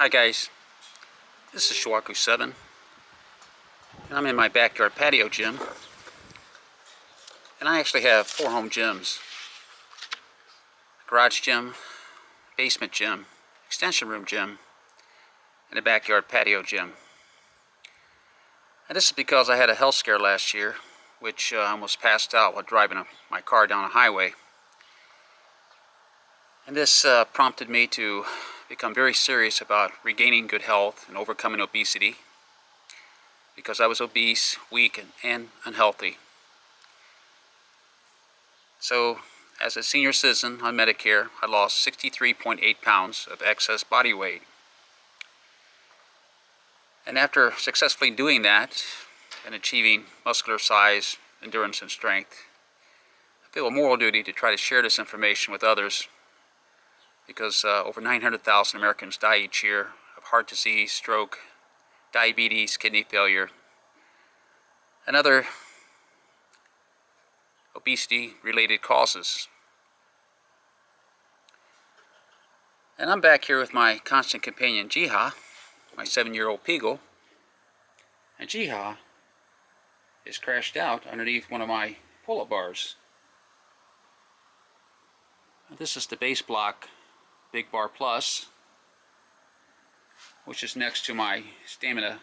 Hi guys, this is Shawaku 7 and I'm in my backyard patio gym, and I actually have 4 home gyms: garage gym, basement gym, extension room gym, and a backyard patio gym. And this is because I had a health scare last year, which I almost passed out while driving my car down a highway. And this prompted me to become very serious about regaining good health and overcoming obesity, because I was obese, weak, and unhealthy. So, as a senior citizen on Medicare, I lost 63.8 pounds of excess body weight. And after successfully doing that and achieving muscular size, endurance, and strength, I feel a moral duty to try to share this information with others, because over 900,000 Americans die each year of heart disease, stroke, diabetes, kidney failure, and other obesity-related causes. And I'm back here with my constant companion, Jiha, my 7-year-old Peagle. And Jiha is crashed out underneath one of my pull-up bars. This is the base block Big Bar Plus, which is next to my Stamina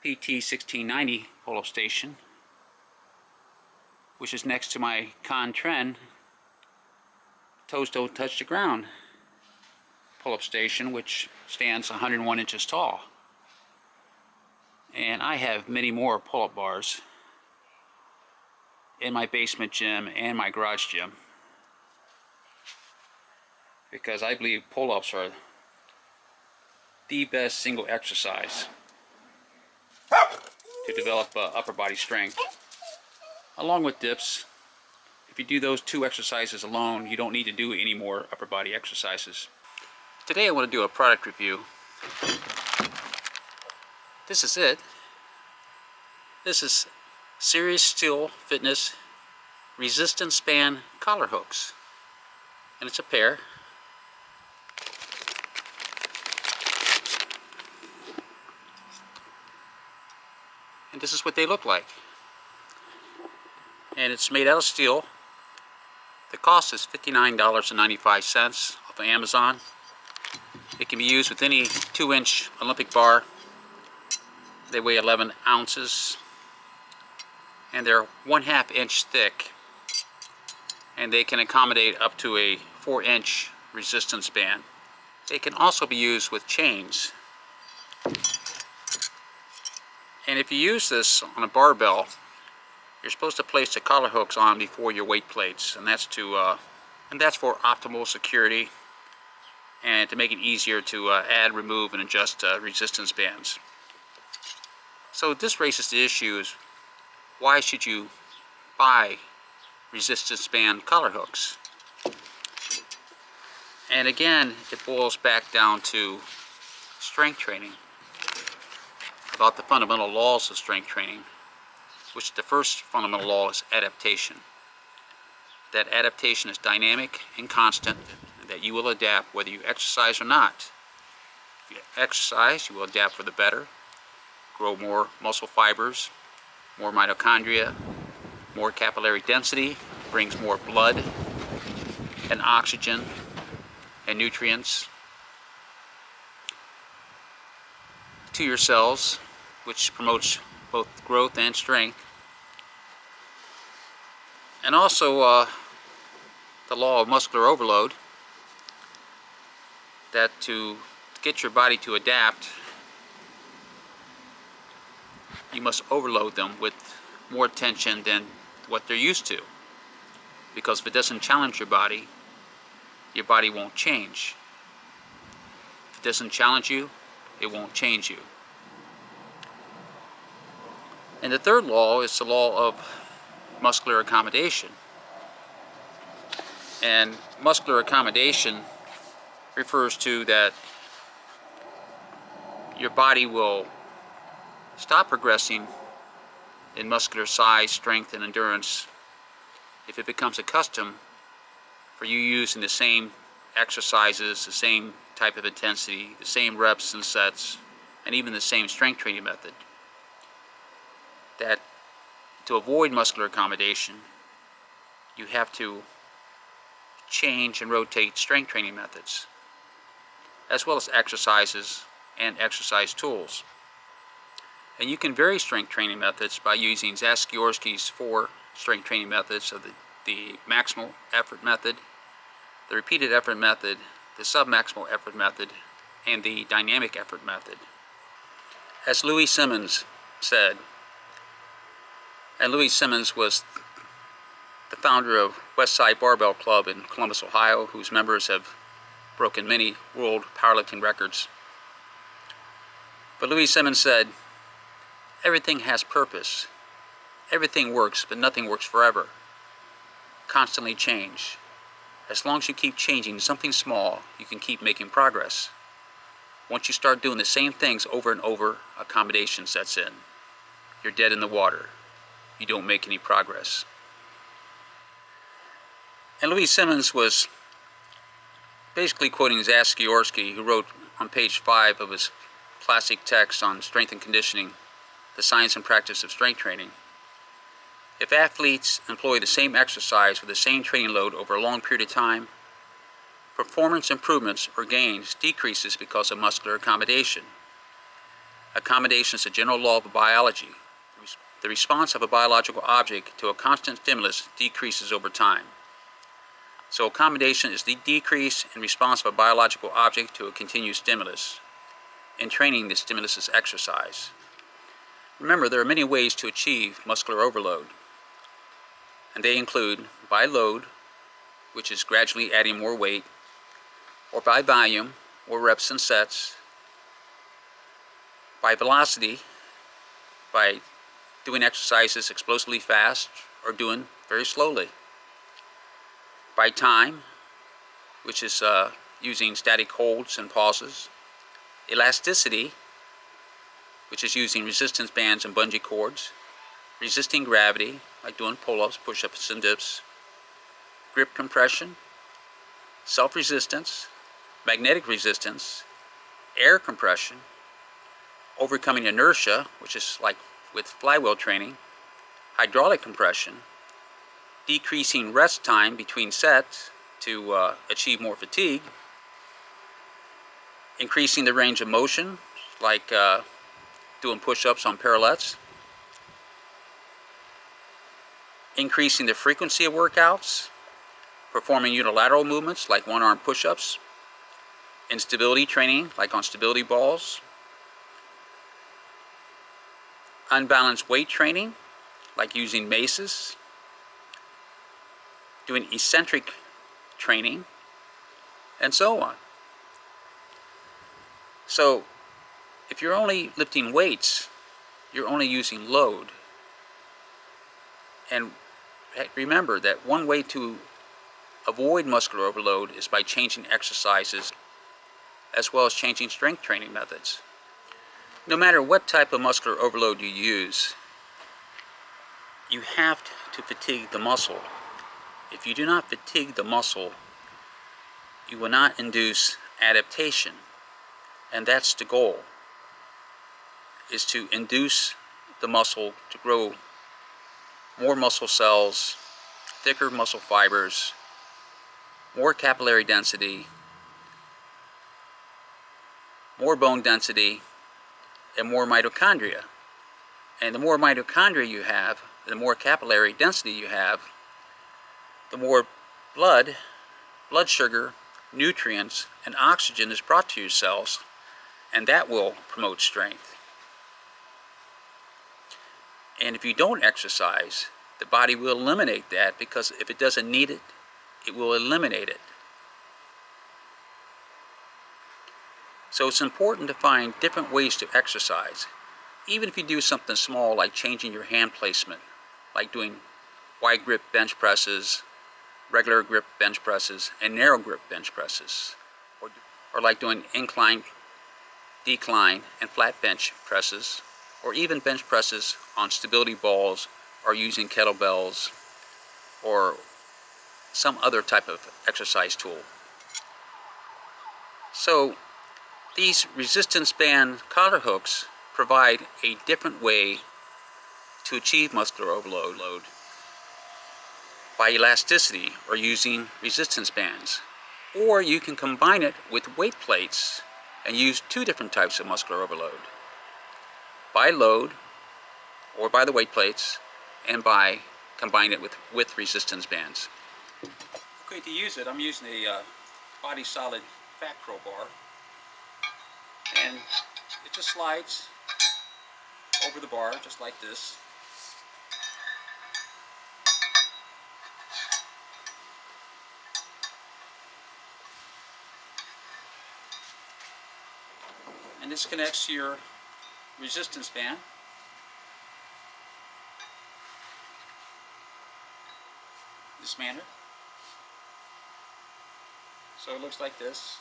PT 1690 pull-up station, which is next to my Con-Tren Toes Don't Touch the Ground pull-up station, which stands 101 inches tall. And I have many more pull-up bars in my basement gym and my garage gym, because I believe pull-ups are the best single exercise to develop upper body strength, along with dips. If you do those 2 exercises alone, you don't need to do any more upper body exercises. Today I want to do a product review. This is it. This is Serious Steel Fitness Resistance Band collar hooks, and it's a pair. And this is what they look like. And it's made out of steel. The cost is $59.95 off of Amazon. It can be used with any 2-inch Olympic bar. They weigh 11 ounces. And they're 1/2 inch thick. And they can accommodate up to a 4-inch resistance band. They can also be used with chains. And if you use this on a barbell, you're supposed to place the collar hooks on before your weight plates, and that's for optimal security and to make it easier to add, remove, and adjust resistance bands. So this raises the issue: is why should you buy resistance band collar hooks? And again, it boils back down to strength training, about the fundamental laws of strength training, which the first fundamental law is adaptation. That adaptation is dynamic and constant, and that you will adapt whether you exercise or not. If you exercise, you will adapt for the better, grow more muscle fibers, more mitochondria, more capillary density, brings more blood and oxygen and nutrients to your cells, which promotes both growth and strength. And also the law of muscular overload, that to get your body to adapt, you must overload them with more tension than what they're used to. Because if it doesn't challenge your body won't change. If it doesn't challenge you, it won't change you. And the third law is the law of muscular accommodation. And muscular accommodation refers to that your body will stop progressing in muscular size, strength, and endurance if it becomes accustomed for you using the same exercises, the same type of intensity, the same reps and sets, and even the same strength training method, that to avoid muscular accommodation, you have to change and rotate strength training methods, as well as exercises and exercise tools. And you can vary strength training methods by using Zaszkiorski's 4 strength training methods of the maximal effort method, the repeated effort method, the submaximal effort method, and the dynamic effort method. As Louis Simmons said, and Louis Simmons was the founder of Westside Barbell Club in Columbus, Ohio, whose members have broken many world powerlifting records. But Louis Simmons said, "Everything has purpose. Everything works, but nothing works forever. Constantly change. As long as you keep changing something small, you can keep making progress. Once you start doing the same things over and over, accommodation sets in. You're dead in the water. You don't make any progress." And Louis Simmons was basically quoting Zaszkiorski, who wrote on page 5 of his classic text on strength and conditioning, The Science and Practice of Strength Training. If athletes employ the same exercise with the same training load over a long period of time, performance improvements or gains decreases because of muscular accommodation. Accommodation is a general law of biology. The response of a biological object to a constant stimulus decreases over time. So accommodation is the decrease in response of a biological object to a continued stimulus. In training, the stimulus is exercise. Remember, there are many ways to achieve muscular overload, and they include by load, which is gradually adding more weight, or by volume, or reps and sets, by velocity, by doing exercises explosively fast or doing very slowly, by time, which is using static holds and pauses, elasticity, which is using resistance bands and bungee cords, resisting gravity, like doing pull-ups, push-ups, and dips, grip compression, self-resistance, magnetic resistance, air compression, overcoming inertia, which is like with flywheel training, hydraulic compression, decreasing rest time between sets to achieve more fatigue, increasing the range of motion, like doing push-ups on parallettes, increasing the frequency of workouts, performing unilateral movements like one-arm push-ups, instability training like on stability balls, unbalanced weight training like using maces, doing eccentric training, and so on. So if you're only lifting weights, you're only using load. And remember that one way to avoid muscular overload is by changing exercises as well as changing strength training methods. No matter what type of muscular overload you use, you have to fatigue the muscle. If you do not fatigue the muscle, you will not induce adaptation. And that's the goal, is to induce the muscle to grow more muscle cells, thicker muscle fibers, more capillary density, more bone density, and more mitochondria. And the more mitochondria you have, the more capillary density you have, the more blood sugar, nutrients, and oxygen is brought to your cells, and that will promote strength. And if you don't exercise, the body will eliminate that, because if it doesn't need it, it will eliminate it. So it's important to find different ways to exercise. Even if you do something small like changing your hand placement, like doing wide grip bench presses, regular grip bench presses, and narrow grip bench presses, or like doing incline, decline, and flat bench presses, or even bench presses on stability balls, or using kettlebells, or some other type of exercise tool. So these resistance band collar hooks provide a different way to achieve muscular overload by elasticity or using resistance bands. Or you can combine it with weight plates and use two different types of muscular overload. By load, or by the weight plates, and by combining it with resistance bands. Okay, to use it, I'm using a body solid fat crowbar, and it just slides over the bar just like this. And this connects to your resistance band. This manner. So it looks like this.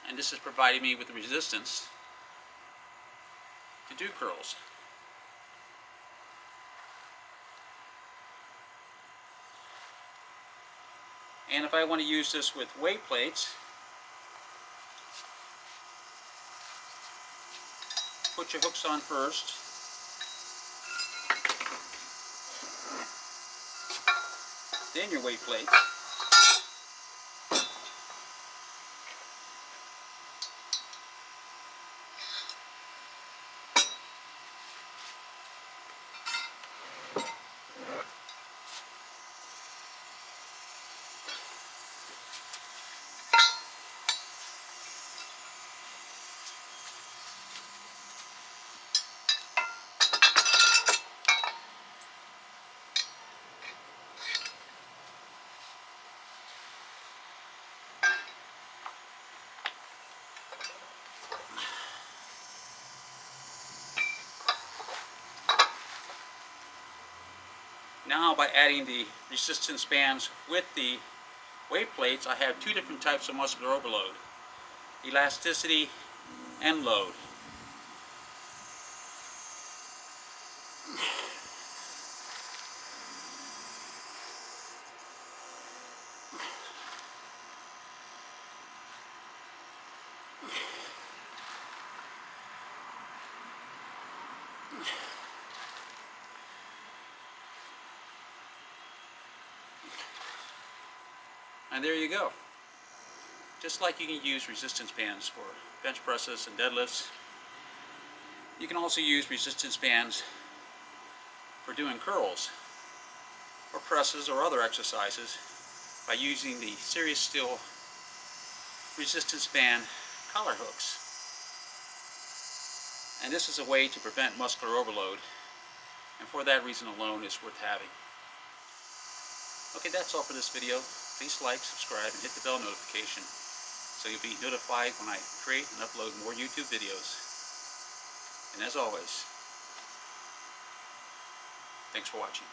And this is providing me with the resistance to do curls. And if I want to use this with weight plates, put your hooks on first. Then your weight plates. Now by adding the resistance bands with the weight plates, I have two different types of muscular overload: elasticity and load. And there you go. Just like you can use resistance bands for bench presses and deadlifts, you can also use resistance bands for doing curls or presses or other exercises by using the Serious Steel resistance band collar hooks. And this is a way to prevent muscular overload, and for that reason alone it's worth having. Okay, that's all for this video. Please like, subscribe, and hit the bell notification so you'll be notified when I create and upload more YouTube videos. And as always, thanks for watching.